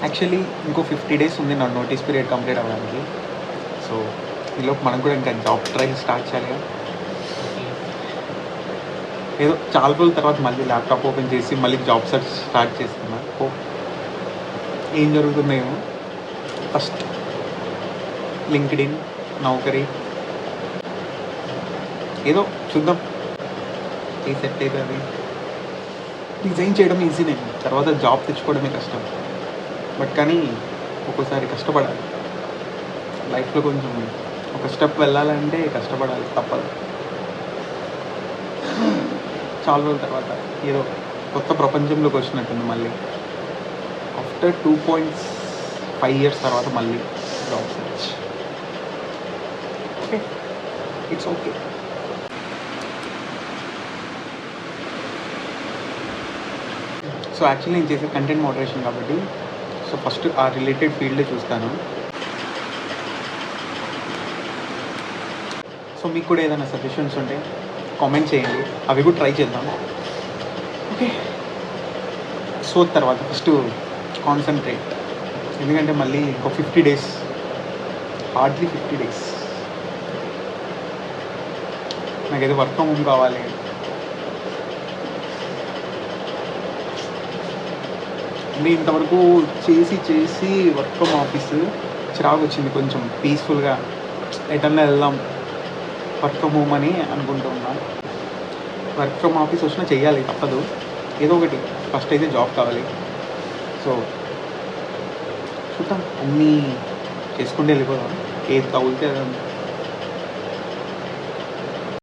Actually ఇంకో 50 days ఉంది నా నోటీస్ పీరియడ్ కంప్లీట్ అవ్వడానికి. సో ఈలోపు మనం కూడా ఇంకా జాబ్ ట్రైల్ స్టార్ట్ చేయాలిగా. ఏదో చాలా రోజుల తర్వాత మళ్ళీ ల్యాప్టాప్ ఓపెన్ చేసి మళ్ళీ జాబ్ సెర్చ్ స్టార్ట్ చేస్తున్నా. ఏం జరుగుతున్నాయో ఫస్ట్ లింక్డ్ఇన్, నౌకరీ ఏదో చూద్దాం ఏ సెట్ అయితే అది. డిజైన్ చేయడం ఈజీనే, తర్వాత జాబ్ తెచ్చుకోవడమే కష్టం. బట్ కానీ ఒక్కోసారి కష్టపడాలి లైఫ్లో. కొంచెం ఒక స్టెప్ వెళ్ళాలంటే కష్టపడాలి, తప్పదు. చాలా రోజుల తర్వాత ఏదో కొత్త ప్రపంచంలోకి వచ్చినట్టుంది మళ్ళీ. ఆఫ్టర్ 2.5 years తర్వాత మళ్ళీ job search. Okay, it's okay. So actually నేను చేసే కంటెంట్ మోడరేషన్ కాబట్టి సో ఫస్ట్ ఆ రిలేటెడ్ ఫీల్డే చూస్తాను. సో మీకు కూడా ఏదైనా సజెషన్స్ ఉంటే కామెంట్ చేయండి, అవి కూడా ట్రై చేద్దాం. ఓకే, సో తర్వాత ఫస్ట్ కాన్సన్ట్రేట్. ఎందుకంటే మళ్ళీ ఒక 50 days, హార్డ్లీ 50 days నాకైతే వర్క్ ఫ్రమ్ హోమ్ కావాలి. అంటే ఇంతవరకు చేసి వర్క్ ఫ్రమ్ ఆఫీస్ చిరాకు వచ్చింది. కొంచెం పీస్ఫుల్గా ఎటన్నా వెళ్దాం వర్క్ ఫ్రమ్ హోమ్ అని అనుకుంటూ ఉన్నాను. వర్క్ ఫ్రమ్ ఆఫీస్ వచ్చినా చెయ్యాలి, తప్పదు. ఏదో ఒకటి ఫస్ట్ అయితే జాబ్ కావాలి. సో చూద్దాం, అన్నీ చేసుకుంటూ వెళ్ళిపోదాం. ఏది తగులితే